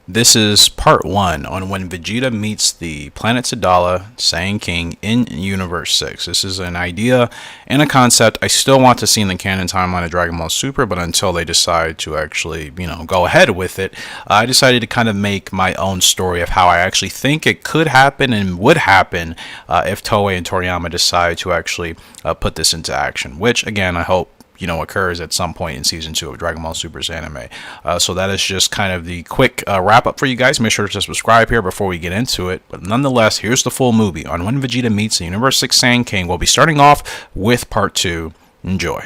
This is part 1 on when Vegeta meets the planet Sadala, Saiyan King in Universe 6. This is an idea and a concept I still want to see in the canon timeline of Dragon Ball Super, but until they decide to actually, go ahead with it, I decided to kind of make my own story of how I actually think it could happen and would happen if Toei and Toriyama decide to actually put this into action, which, again, I hope occurs at some point in season 2 of Dragon Ball Super's anime. So that is just kind of the quick wrap up for you guys. Make sure to subscribe here before we get into it. But nonetheless, here's the full movie on when Vegeta meets the Universe 6 Saiyan King. We'll be starting off with part 2. Enjoy.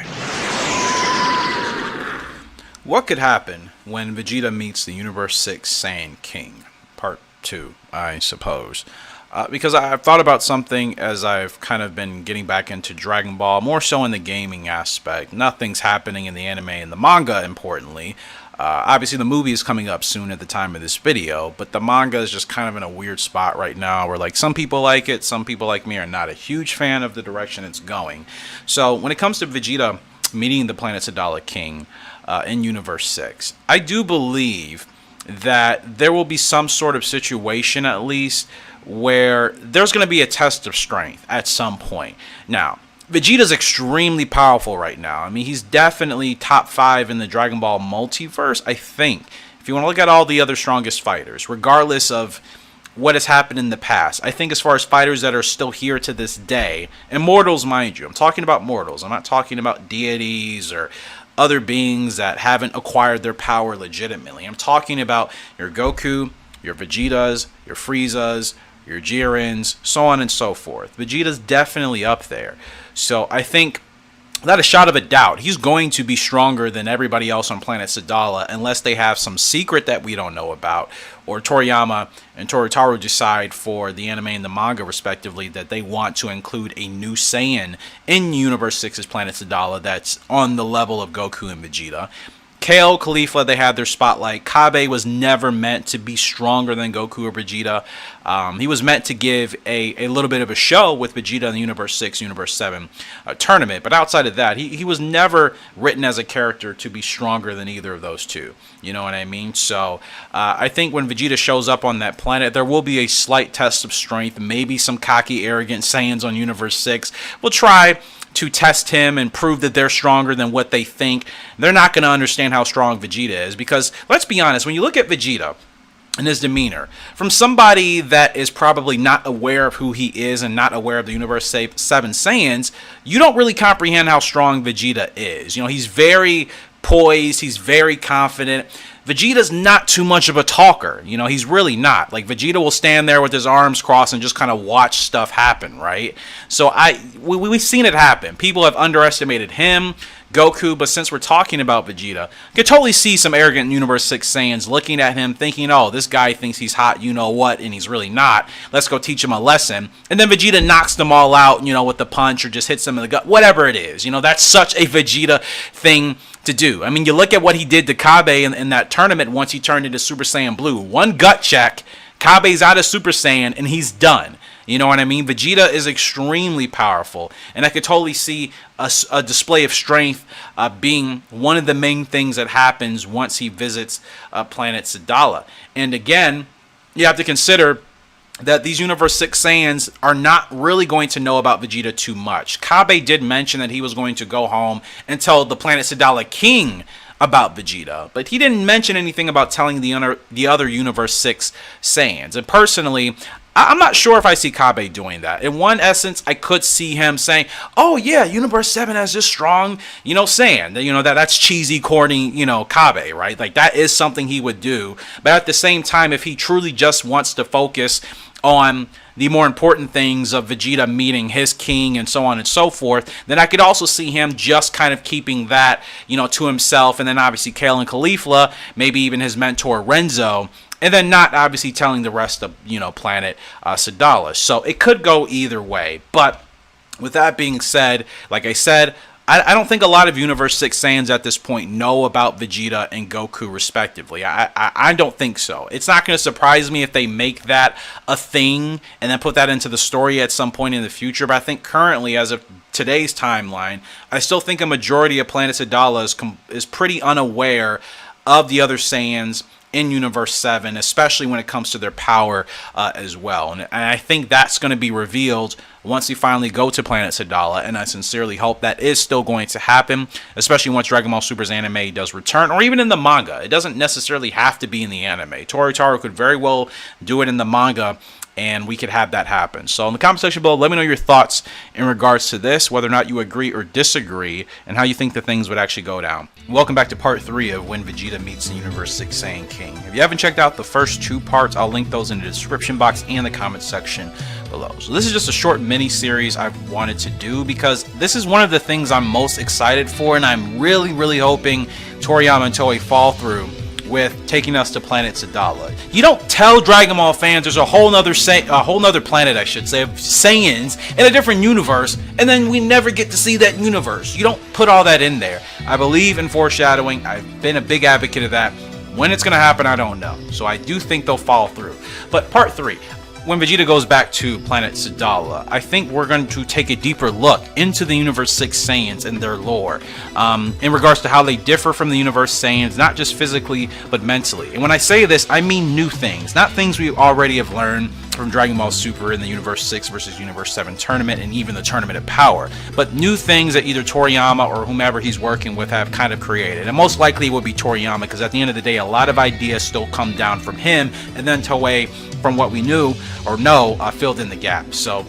What could happen when Vegeta meets the Universe 6 Saiyan King? Part 2, I suppose. Because I've thought about something as I've kind of been getting back into Dragon Ball, more so in the gaming aspect. Nothing's happening in the anime and the manga, importantly. Obviously, the movie is coming up soon at the time of this video, but the manga is just kind of in a weird spot right now where, some people like it, some people like me are not a huge fan of the direction it's going. So, when it comes to Vegeta meeting the planet Sadala King in Universe 6, I do believe that there will be some sort of situation, at least, where there's going to be a test of strength at some point. Now, Vegeta's extremely powerful right now. I mean, he's definitely top 5 in the Dragon Ball multiverse, I think. If you want to look at all the other strongest fighters, regardless of what has happened in the past, I think as far as fighters that are still here to this day, and mortals, mind you, I'm talking about mortals. I'm not talking about deities or other beings that haven't acquired their power legitimately. I'm talking about your Goku, your Vegetas, your Friezas, your Jirins, so on and so forth. Vegeta's definitely up there. So I think, without a shot of a doubt, he's going to be stronger than everybody else on planet Sadala unless they have some secret that we don't know about, or Toriyama and Toritaru decide for the anime and the manga respectively that they want to include a new Saiyan in Universe 6's planet Sadala that's on the level of Goku and Vegeta. Kale, Caulifla, they had their spotlight. Kabe was never meant to be stronger than Goku or Vegeta. He was meant to give a little bit of a show with Vegeta in the Universe 6, Universe 7 tournament. But outside of that, he was never written as a character to be stronger than either of those two. You know what I mean? So I think when Vegeta shows up on that planet, there will be a slight test of strength. Maybe some cocky, arrogant Saiyans on Universe 6 will try to test him and prove that they're stronger than what they think. They're not going to understand how strong Vegeta is because, let's be honest, when you look at Vegeta and his demeanor, from somebody that is probably not aware of who he is and not aware of the Universe 7 Saiyans, you don't really comprehend how strong Vegeta is. He's very poised, he's very confident. Vegeta's not too much of a talker. He's really not. Vegeta will stand there with his arms crossed and just kind of watch stuff happen, right? So we've seen it happen. People have underestimated him, Goku, but since we're talking about Vegeta, you can totally see some arrogant Universe 6 Saiyans looking at him thinking, oh, this guy thinks he's hot, you know what, and he's really not. Let's go teach him a lesson. And then Vegeta knocks them all out, with the punch or just hits them in the gut, whatever it is. That's such a Vegeta thing to do. I mean, you look at what he did to Kabe in that tournament once he turned into Super Saiyan Blue. One gut check, Kabe's out of Super Saiyan, and he's done. You know what I mean? Vegeta is extremely powerful, and I could totally see a display of strength being one of the main things that happens once he visits planet Sadala. And again, you have to consider that these Universe 6 Saiyans are not really going to know about Vegeta too much. Kabe did mention that he was going to go home and tell the planet Sadala King about Vegeta, but he didn't mention anything about telling the other Universe 6 Saiyans. And personally, I'm not sure if I see Kabe doing that. In one essence, I could see him saying, oh yeah, Universe 7 has this strong, Saiyan. That's cheesy, corny, Kabe, right? That is something he would do. But at the same time, if he truly just wants to focus on the more important things of Vegeta meeting his king and so on and so forth, then I could also see him just kind of keeping that, to himself. And then obviously Kale and Caulifla, maybe even his mentor Renzo, and then not obviously telling the rest of, planet Sadala. So it could go either way. But with that being said, like I said, I don't think a lot of Universe 6 Saiyans at this point know about Vegeta and Goku respectively. I don't think so. It's not going to surprise me if they make that a thing and then put that into the story at some point in the future. But I think currently, as of today's timeline, I still think a majority of Planet Sadala is pretty unaware of the other Saiyans in Universe 7, especially when it comes to their power as well. And I think that's going to be revealed once we finally go to Planet Sadala, and I sincerely hope that is still going to happen, especially once Dragon Ball Super's anime does return, or even in the manga. It doesn't necessarily have to be in the anime. Toritaro could very well do it in the manga, and we could have that happen. So in the comment section below, let me know your thoughts in regards to this, whether or not you agree or disagree, and how you think the things would actually go down. Welcome back to part 3 of When Vegeta Meets the Universe 6 Saiyan King. If you haven't checked out the first 2 parts, I'll link those in the description box and the comment section below. So this is just a short mini series I've wanted to do because this is one of the things I'm most excited for, and I'm really hoping Toriyama and Toei fall through with taking us to Planet Sadala. You don't tell Dragon Ball fans there's a whole nother planet, I should say, of Saiyans in a different universe, and then we never get to see that universe. You don't put all that in there. I believe in foreshadowing. I've been a big advocate of that. When it's going to happen, I don't know. So I do think they'll follow through. But part 3. When Vegeta goes back to Planet Sadala, I think we're going to take a deeper look into the Universe 6 Saiyans and their lore, in regards to how they differ from the Universe Saiyans, not just physically, but mentally. And when I say this, I mean new things, not things we already have learned from Dragon Ball Super in the Universe 6 versus Universe 7 tournament and even the Tournament of Power, but new things that either Toriyama or whomever he's working with have kind of created. And most likely it would be Toriyama, because at the end of the day, a lot of ideas still come down from him, and then Toei, from what we knew or know, filled in the gap. So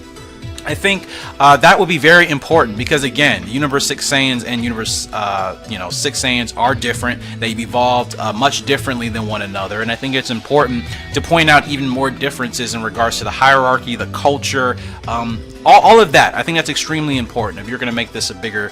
I think that would be very important, because again, Universe 6 Saiyans and Universe 6 Saiyans are different. They've evolved much differently than one another, and I think it's important to point out even more differences in regards to the hierarchy, the culture, all of that. I think that's extremely important if you're going to make this a bigger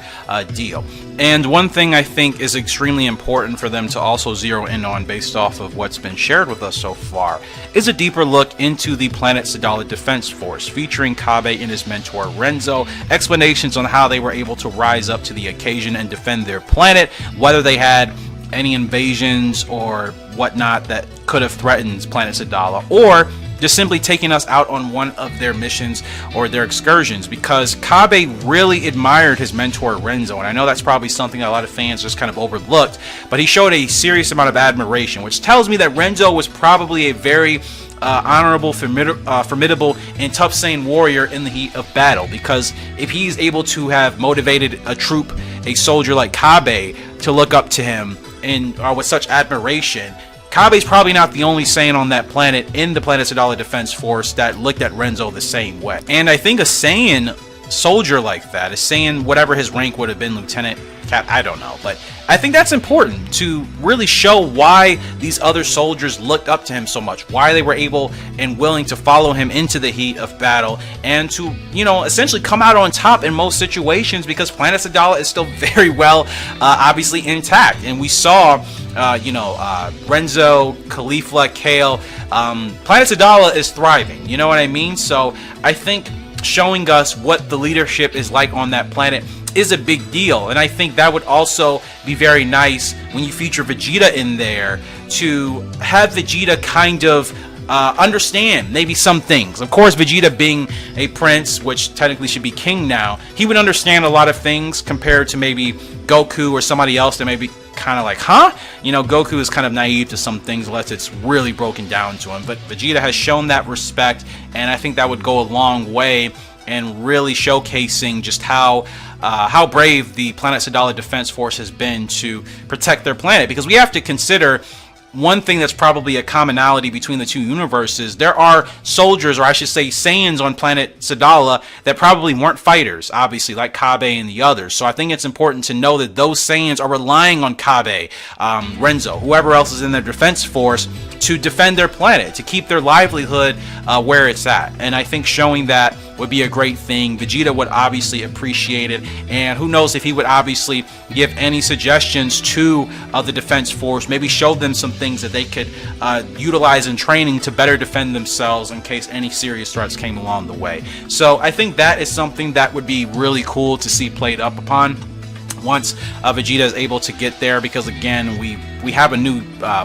deal. And one thing I think is extremely important for them to also zero in on, based off of what's been shared with us so far, is a deeper look into the Planet Sadala Defense Force, featuring Kabe and his mentor Renzo, explanations on how they were able to rise up to the occasion and defend their planet, whether they had any invasions or whatnot that could have threatened Planet Sadala, or just simply taking us out on one of their missions or their excursions, because Kabe really admired his mentor Renzo, and I know that's probably something that a lot of fans just kind of overlooked, but he showed a serious amount of admiration, which tells me that Renzo was probably a very honorable, formidable, and tough Saiyan warrior in the heat of battle, because if he's able to have motivated a troop, a soldier like Kabe, to look up to him and with such admiration, Kabe's probably not the only Saiyan on that planet in the Planet Sadala Defense Force that looked at Renzo the same way. And I think a Saiyan soldier like that, a Saiyan, whatever his rank would have been, Lieutenant, Cap, I don't know, but I think that's important to really show why these other soldiers looked up to him so much, why they were able and willing to follow him into the heat of battle, and to, essentially come out on top in most situations, because Planet Sadala is still very well, obviously intact. And we saw, Renzo, Caulifla, Kale, Planet Sadala is thriving, you know what I mean? So I think showing us what the leadership is like on that planet is a big deal, and I think that would also be very nice when you feature Vegeta in there, to have Vegeta kind of understand maybe some things. Of course, Vegeta being a prince, which technically should be king now, he would understand a lot of things compared to maybe Goku or somebody else that may be kind of like, huh? Goku is kind of naive to some things unless it's really broken down to him, but Vegeta has shown that respect, and I think that would go a long way in really showcasing just how brave the Planet Sadala Defense Force has been to protect their planet. Because we have to consider one thing that's probably a commonality between the two universes. There are soldiers, or I should say Saiyans, on Planet Sadala that probably weren't fighters, obviously, like Kabe and the others. So I think it's important to know that those Saiyans are relying on Kabe, Renzo, whoever else is in their defense force, to defend their planet, to keep their livelihood where it's at. And I think showing that would be a great thing. Vegeta would obviously appreciate it, and who knows if he would obviously give any suggestions to the defense force, maybe show them some things that they could utilize in training to better defend themselves in case any serious threats came along the way. So I think that is something that would be really cool to see played up upon once Vegeta is able to get there, because again, we have a new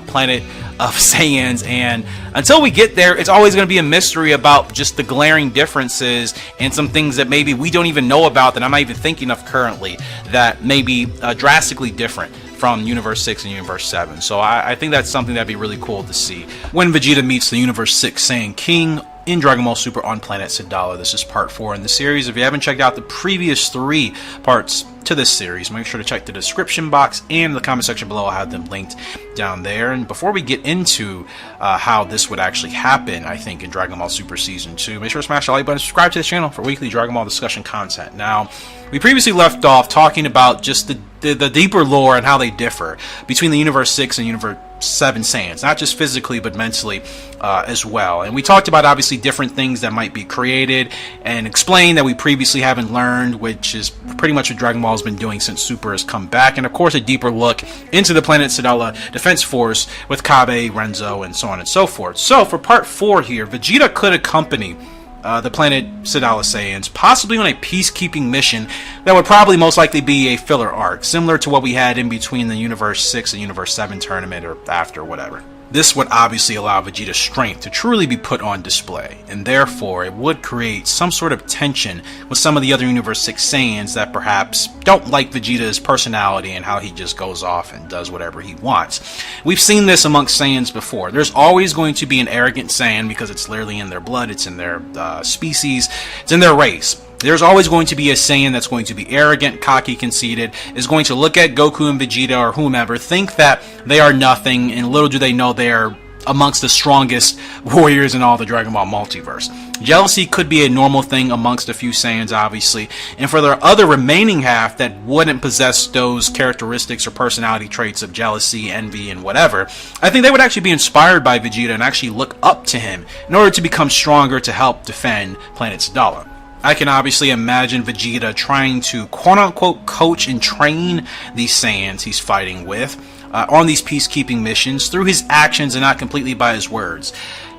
planet of Saiyans, and until we get there, it's always going to be a mystery about just the glaring differences and some things that maybe we don't even know about, that I'm not even thinking of currently, that may be drastically different from Universe 6 and Universe 7. So I think that's something that'd be really cool to see when Vegeta meets the Universe 6 Saiyan King in Dragon Ball Super on planet Sadala. This is part 4 in the series. If you haven't checked out the previous 3 parts to this series, make sure to check the description box and the comment section below. I'll have them linked down there. And before we get into how this would actually happen, I think, in Dragon Ball Super Season 2, make sure to smash the like button, subscribe to the channel for weekly Dragon Ball discussion content. Now, we previously left off talking about just the deeper lore and how they differ between the Universe 6 and Universe 7 Saiyans, not just physically but mentally as well. And we talked about obviously different things that might be created and explained that we previously haven't learned, which is pretty much what Dragon Ball has been doing since Super has come back. And of course a deeper look into the planet Sadala Defense Force with Kabe, Renzo, and so on and so forth. So for part 4 here, Vegeta could accompany the planet Sadala Saiyans, possibly on a peacekeeping mission that would probably most likely be a filler arc, similar to what we had in between the Universe 6 and Universe 7 tournament, or after, whatever. This would obviously allow Vegeta's strength to truly be put on display, and therefore it would create some sort of tension with some of the other Universe 6 Saiyans that perhaps don't like Vegeta's personality and how he just goes off and does whatever he wants. We've seen this amongst Saiyans before. There's always going to be an arrogant Saiyan because it's literally in their blood, it's in their species, it's in their race. There's always going to be a Saiyan that's going to be arrogant, cocky, conceited, is going to look at Goku and Vegeta or whomever, think that they are nothing, and little do they know they are amongst the strongest warriors in all the Dragon Ball multiverse. Jealousy could be a normal thing amongst a few Saiyans, obviously, and for the other remaining half that wouldn't possess those characteristics or personality traits of jealousy, envy, and whatever, I think they would actually be inspired by Vegeta and actually look up to him in order to become stronger to help defend planet Sadala. I can obviously imagine Vegeta trying to quote-unquote coach and train these Saiyans he's fighting with on these peacekeeping missions through his actions and not completely by his words.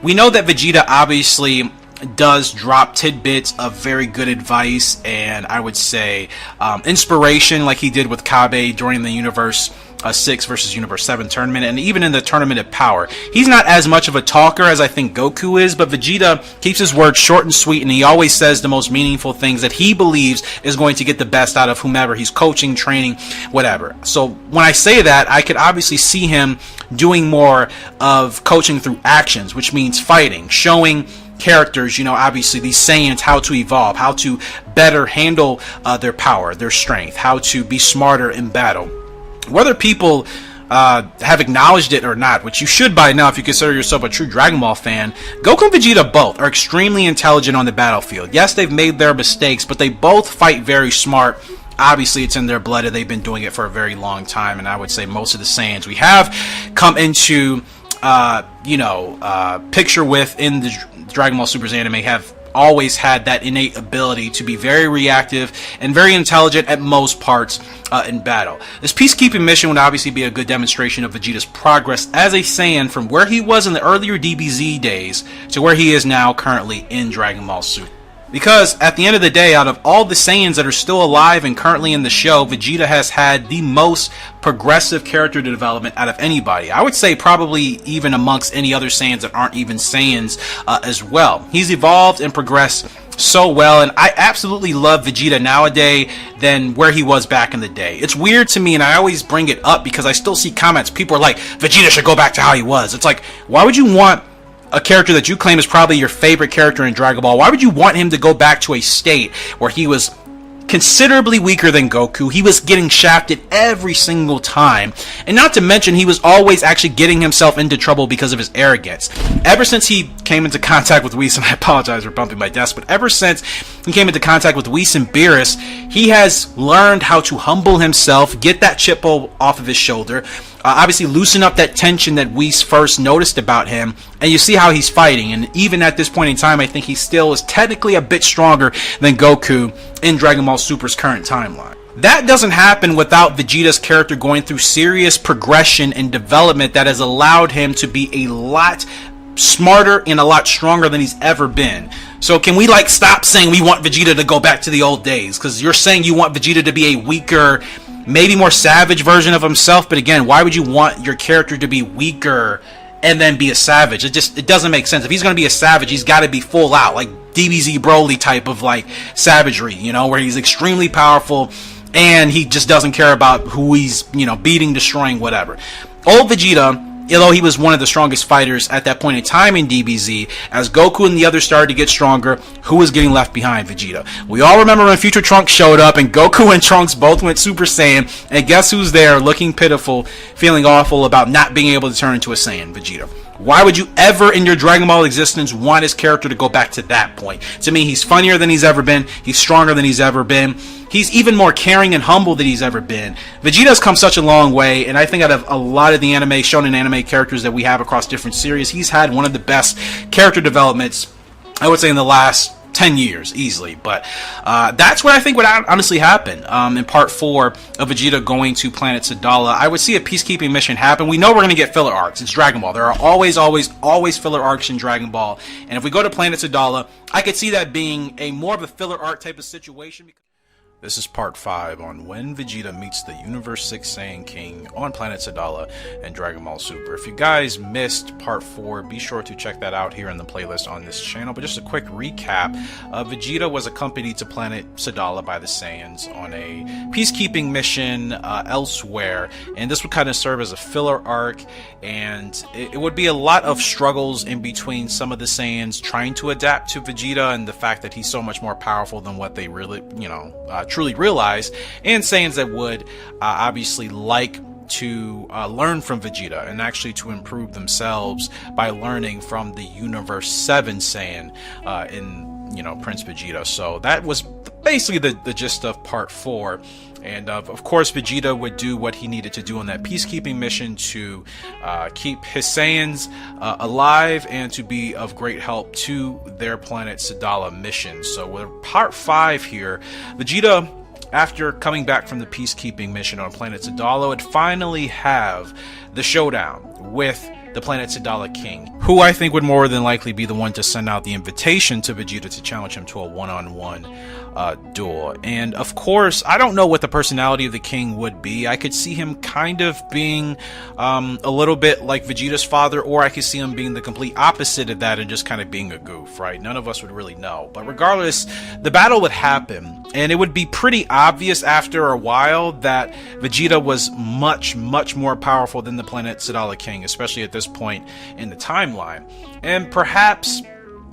We know that Vegeta obviously does drop tidbits of very good advice and I would say inspiration, like he did with Kabe during the Universe 6 versus Universe 7 tournament, and even in the Tournament of Power. He's not as much of a talker as I think Goku is, but Vegeta keeps his words short and sweet, and he always says the most meaningful things that he believes is going to get the best out of whomever he's coaching, training, whatever. So when I say that, I could obviously see him doing more of coaching through actions, which means fighting, showing characters, you know, obviously these Saiyans, how to evolve, how to better handle their power, their strength, how to be smarter in battle. Whether people have acknowledged it or not, which you should by now if you consider yourself a true Dragon Ball fan, Goku and Vegeta both are extremely intelligent on the battlefield. Yes, they've made their mistakes, but they both fight very smart. Obviously, it's in their blood, and they've been doing it for a very long time, and I would say most of the Saiyans we have come into, picture with in the Dragon Ball Super's anime have always had that innate ability to be very reactive and very intelligent at most parts in battle. This peacekeeping mission would obviously be a good demonstration of Vegeta's progress as a Saiyan from where he was in the earlier DBZ days to where he is now currently in Dragon Ball Super. Because at the end of the day, out of all the Saiyans that are still alive and currently in the show, Vegeta has had the most progressive character development out of anybody. I would say probably even amongst any other Saiyans that aren't even Saiyans as well. He's evolved and progressed so well, and I absolutely love Vegeta nowadays than where he was back in the day. It's weird to me, and I always bring it up because I still see comments. People are like, Vegeta should go back to how he was. It's like, why would you want a character that you claim is probably your favorite character in Dragon Ball, why would you want him to go back to a state where he was considerably weaker than Goku? He was getting shafted every single time, and not to mention he was always actually getting himself into trouble because of his arrogance. Ever since he came into contact with Whis, and I apologize for bumping my desk, but ever since he came into contact with Whis and Beerus, he has learned how to humble himself, get that chip off of his shoulder, obviously loosen up that tension that Whis first noticed about him, and you see how he's fighting. And even at this point in time, I think he still is technically a bit stronger than Goku in Dragon Ball Super's current timeline. That doesn't happen without Vegeta's character going through serious progression and development that has allowed him to be a lot smarter and a lot stronger than he's ever been. So can we stop saying we want Vegeta to go back to the old days? Because you're saying you want Vegeta to be a weaker, maybe more savage version of himself, but again, why would you want your character to be weaker and then be a savage? It doesn't make sense. If he's going to be a savage, he's got to be full out, like DBZ Broly type of savagery, where he's extremely powerful and he just doesn't care about who he's, beating, destroying, whatever. Old Vegeta, although he was one of the strongest fighters at that point in time in DBZ, as Goku and the others started to get stronger, who was getting left behind? Vegeta. We all remember when Future Trunks showed up and Goku and Trunks both went Super Saiyan, and guess who's there looking pitiful, feeling awful about not being able to turn into a Saiyan? Vegeta. Why would you ever in your Dragon Ball existence want his character to go back to that point? To me, he's funnier than he's ever been. He's stronger than he's ever been. He's even more caring and humble than he's ever been. Vegeta's come such a long way, and I think out of a lot of the shonen anime characters that we have across different series, he's had one of the best character developments, I would say, in the last 10 years, easily. But that's what I think would honestly happen in part 4 of Vegeta going to planet Sadala. I would see a peacekeeping mission happen. We know we're going to get filler arcs. It's Dragon Ball. There are always filler arcs in Dragon Ball. And if we go to planet Sadala, I could see that being a more of a filler arc type of situation. This is part 5 on when Vegeta meets the Universe 6 Saiyan King on planet Sadala and Dragon Ball Super. If you guys missed part 4, be sure to check that out here in the playlist on this channel. But just a quick recap, Vegeta was accompanied to planet Sadala by the Saiyans on a peacekeeping mission elsewhere, and this would kind of serve as a filler arc, and it would be a lot of struggles in between some of the Saiyans trying to adapt to Vegeta and the fact that he's so much more powerful than what they really, truly realize, and Saiyans that would obviously like to learn from Vegeta and actually to improve themselves by learning from the Universe 7 Saiyan in Prince Vegeta. So that was basically the gist of part 4. And of course, Vegeta would do what he needed to do on that peacekeeping mission to keep his Saiyans alive and to be of great help to their planet Sadala mission. So with part 5 here, Vegeta, after coming back from the peacekeeping mission on planet Sadala, would finally have the showdown with the planet Sadala King, who I think would more than likely be the one to send out the invitation to Vegeta to challenge him to a one-on-one duel. And of course, I don't know what the personality of the king would be. I could see him kind of being a little bit like Vegeta's father, or I could see him being the complete opposite of that and just kind of being a goof, right? None of us would really know. But regardless, the battle would happen, and it would be pretty obvious after a while that Vegeta was much, much more powerful than the planet Sadala King, especially at this point in the timeline. And perhaps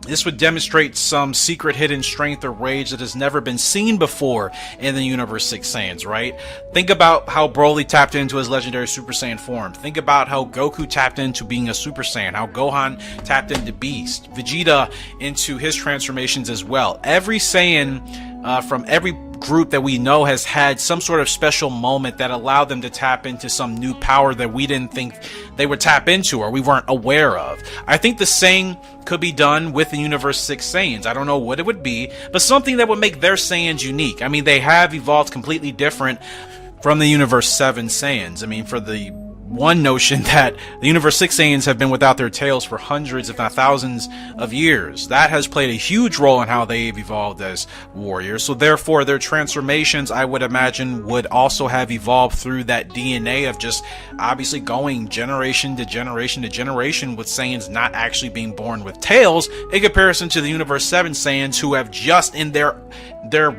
this would demonstrate some secret hidden strength or rage that has never been seen before in the Universe 6 Saiyans, right? Think about how Broly tapped into his legendary Super Saiyan form. Think about how Goku tapped into being a Super Saiyan, how Gohan tapped into Beast, Vegeta into his transformations as well. Every Saiyan from every group that we know has had some sort of special moment that allowed them to tap into some new power that we didn't think they would tap into or we weren't aware of. I think the same could be done with the Universe 6 Saiyans. I don't know what it would be, but something that would make their Saiyans unique. I mean, they have evolved completely different from the Universe 7 Saiyans. I mean, for the one notion that the Universe 6 Saiyans have been without their tails for hundreds, if not thousands, of years. That has played a huge role in how they've evolved as warriors. So therefore, their transformations, I would imagine, would also have evolved through that DNA of just obviously going generation to generation to generation, with Saiyans not actually being born with tails, in comparison to the Universe 7 Saiyans, who have just in their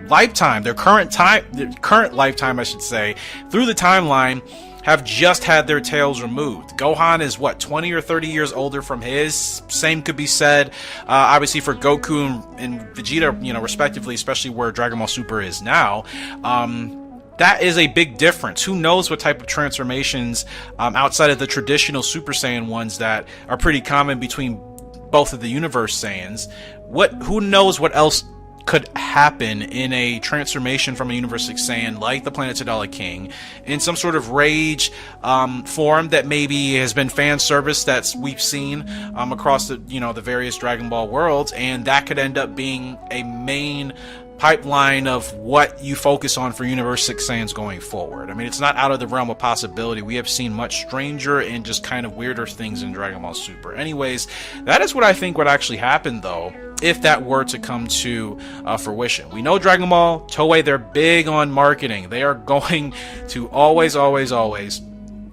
lifetime, their current lifetime, I should say, through the timeline, have just had their tails removed. Gohan is what, 20 or 30 years older from his. Same could be said obviously for Goku and Vegeta, respectively, especially where Dragon Ball Super is now. That is a big difference. Who knows what type of transformations outside of the traditional Super Saiyan ones that are pretty common between both of the Universe Saiyans. Who knows what else could happen in a transformation from a Universe 6 Saiyan like the planet Sadala King in some sort of rage form that maybe has been fan service that we've seen across the the various Dragon Ball worlds, and that could end up being a main pipeline of what you focus on for Universe 6 Saiyans going forward. I mean, it's not out of the realm of possibility. We have seen much stranger and just kind of weirder things in Dragon Ball Super. Anyways, that is what I think would actually happen, though, if that were to come to fruition. We know Dragon Ball, Toei, they're big on marketing. They are going to always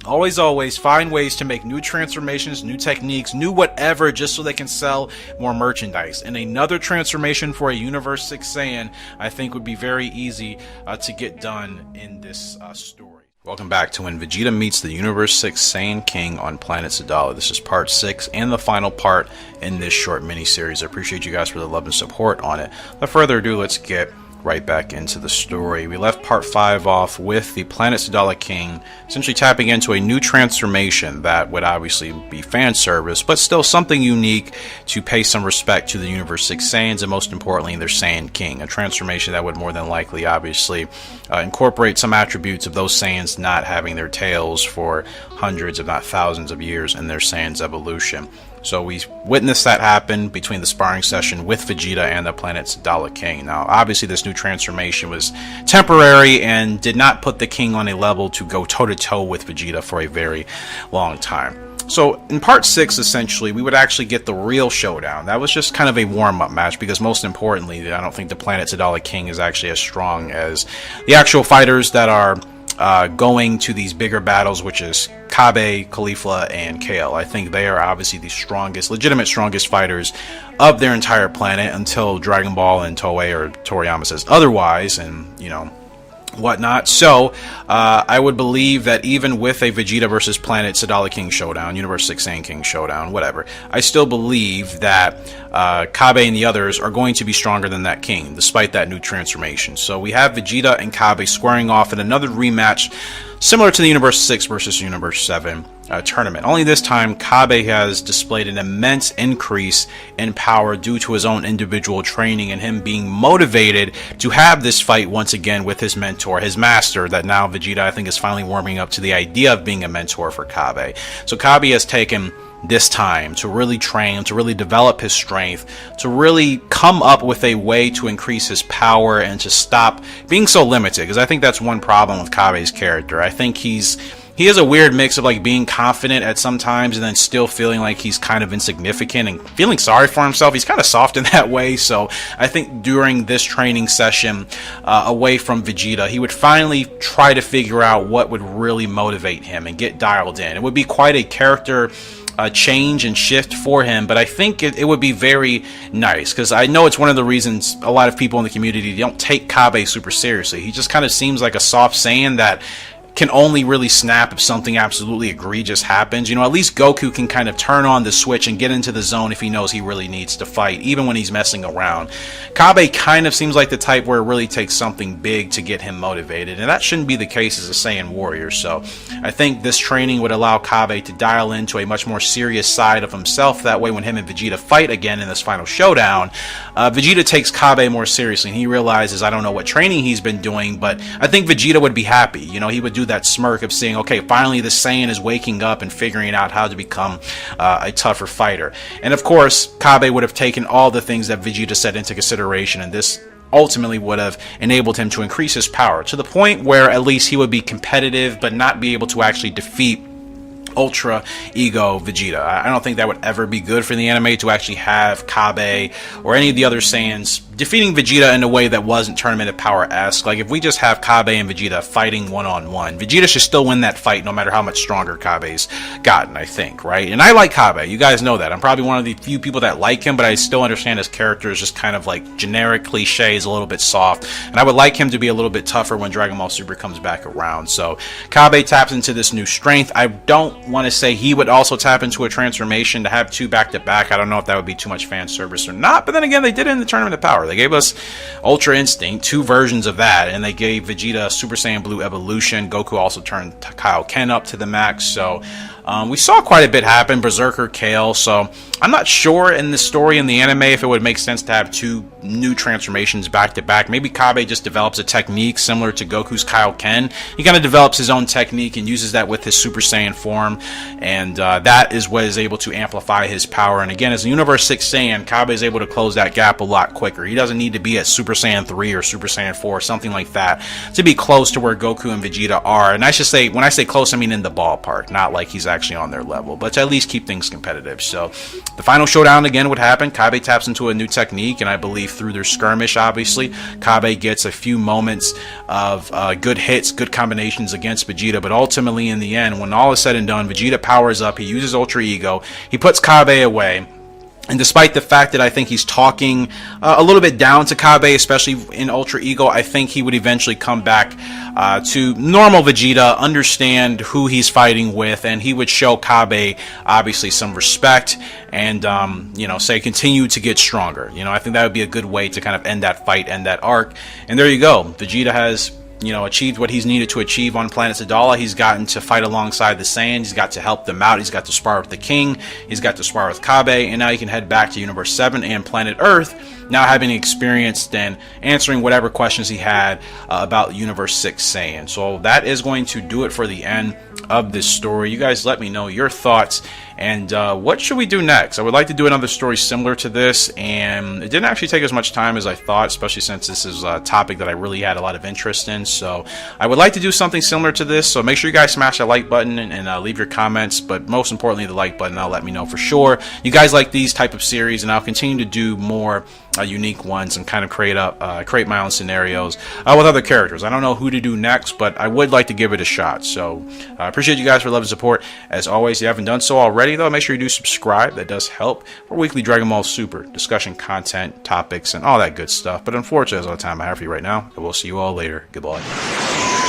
Always find ways to make new transformations, new techniques, new whatever, just so they can sell more merchandise. And another transformation for a Universe 6 Saiyan, I think, would be very easy to get done in this story. Welcome back to When Vegeta Meets the Universe 6 Saiyan King on Planet Sadala. This is part 6 and the final part in this short mini-series. I appreciate you guys for the love and support on it. Without further ado, let's get right back into the story. We left part 5 off with the Planet Sadala King essentially tapping into a new transformation that would obviously be fan service, but still something unique to pay some respect to the Universe 6 Saiyans, and most importantly their Saiyan King, a transformation that would more than likely obviously incorporate some attributes of those Saiyans not having their tails for hundreds if not thousands of years in their Saiyan's evolution. So we witnessed that happen between the sparring session with Vegeta and the Planet Sadala King. Now, obviously, this new transformation was temporary and did not put the King on a level to go toe-to-toe with Vegeta for a very long time. So in part 6, essentially, we would actually get the real showdown. That was just kind of a warm-up match because, most importantly, I don't think the Planet Sadala King is actually as strong as the actual fighters that are going to these bigger battles, which is Kabe, Caulifla, and Kale. I think they are obviously the strongest, legitimate strongest fighters of their entire planet until Dragon Ball and Toei or Toriyama says otherwise, and you know, whatnot. So I would believe that even with a Vegeta versus Planet Sadala King showdown, Universe 6 Saiyan King showdown, whatever, I still believe that Kabe and the others are going to be stronger than that King, despite that new transformation. So we have Vegeta and Kabe squaring off in another rematch, similar to the Universe 6 versus Universe 7 tournament. Only this time, Kabe has displayed an immense increase in power due to his own individual training and him being motivated to have this fight once again with his mentor, his master, that now Vegeta, I think, is finally warming up to the idea of being a mentor for Kabe. So Kabe has taken this time to really train, to really develop his strength, to really come up with a way to increase his power and to stop being so limited, because I think that's one problem with Kabe's character. I think he has a weird mix of like being confident at some times and then still feeling like he's kind of insignificant and feeling sorry for himself. He's kind of soft in that way. So I think during this training session away from Vegeta, he would finally try to figure out what would really motivate him and get dialed in. It would be quite a character change and shift for him, but I think it would be very nice, because I know it's one of the reasons a lot of people in the community don't take Kabe super seriously. He just kind of seems like a soft Saiyan that can only really snap if something absolutely egregious happens. You know, at least Goku can kind of turn on the switch and get into the zone if he knows he really needs to fight, even when he's messing around. Kabe kind of seems like the type where it really takes something big to get him motivated, and that shouldn't be the case as a Saiyan warrior. So I think this training would allow Kabe to dial into a much more serious side of himself. That way, when him and Vegeta fight again in this final showdown, Vegeta takes Kabe more seriously, and he realizes, I don't know what training he's been doing, but I think Vegeta would be happy. You know, he would do that smirk of seeing, okay, finally the Saiyan is waking up and figuring out how to become a tougher fighter. And of course, Kabe would have taken all the things that Vegeta said into consideration, and this ultimately would have enabled him to increase his power to the point where at least he would be competitive but not be able to actually defeat Ultra Ego Vegeta. I don't think that would ever be good for the anime, to actually have Kabe or any of the other Saiyans defeating Vegeta in a way that wasn't Tournament of Power-esque. Like, if we just have Kabe and Vegeta fighting one-on-one, Vegeta should still win that fight no matter how much stronger Kabe's gotten, I think, right? And I like Kabe. You guys know that. I'm probably one of the few people that like him, but I still understand his character is just kind of like generic cliches, a little bit soft, and I would like him to be a little bit tougher when Dragon Ball Super comes back around. So Kabe taps into this new strength. I don't want to say he would also tap into a transformation to have two back-to-back. I don't know if that would be too much fan service or not, but then again, they did it in the Tournament of Power. They gave us Ultra Instinct, two versions of that, and they gave Vegeta Super Saiyan Blue Evolution. Goku also turned Kaioken up to the max, so we saw quite a bit happen. Berserker, Kale, so I'm not sure in the story in the anime if it would make sense to have two new transformations back to back. Maybe Kabe just develops a technique similar to Goku's Kaioken. He kind of develops his own technique and uses that with his Super Saiyan form, and that is what is able to amplify his power. And again, as a Universe 6 Saiyan, Kabe is able to close that gap a lot quicker. He doesn't need to be at Super Saiyan 3 or Super Saiyan 4, something like that, to be close to where Goku and Vegeta are. And I should say, when I say close, I mean in the ballpark, not like he's actually on their level, but to at least keep things competitive. So the final showdown again would happen. Kabe taps into a new technique, and I believe through their skirmish, obviously, Kabe gets a few moments of good hits, good combinations against Vegeta, but ultimately in the end, when all is said and done, Vegeta powers up, he uses Ultra Ego, he puts Kabe away. And despite the fact that I think he's talking a little bit down to Kabe, especially in Ultra Ego, I think he would eventually come back to normal Vegeta, understand who he's fighting with, and he would show Kabe obviously some respect and, you know, say continue to get stronger. You know, I think that would be a good way to kind of end that fight, end that arc. And there you go. Vegeta has, you know, achieved what he's needed to achieve on planet Sadala. He's gotten to fight alongside the Saiyans. He's got to help them out. He's got to spar with the King. He's got to spar with Kabe. And now he can head back to Universe 7 and planet Earth, now having experienced and answering whatever questions he had about Universe 6 Saiyan. So that is going to do it for the end of this story. You guys let me know your thoughts and what should we do next. I would like to do another story similar to this, and it didn't actually take as much time as I thought, especially since this is a topic that I really had a lot of interest in. So I would like to do something similar to this, so make sure you guys smash that like button and leave your comments, but most importantly the like button. That'll let me know for sure you guys like these type of series, and I'll continue to do more unique ones and kind of create my own scenarios with other characters. I don't know who to do next, but I would like to give it a shot. So I appreciate you guys for love and support. As always, if you haven't done so already though, make sure you do subscribe. That does help for weekly Dragon Ball Super discussion content, topics, and all that good stuff. But unfortunately, that's all the time I have for you right now. I will see you all later. Goodbye.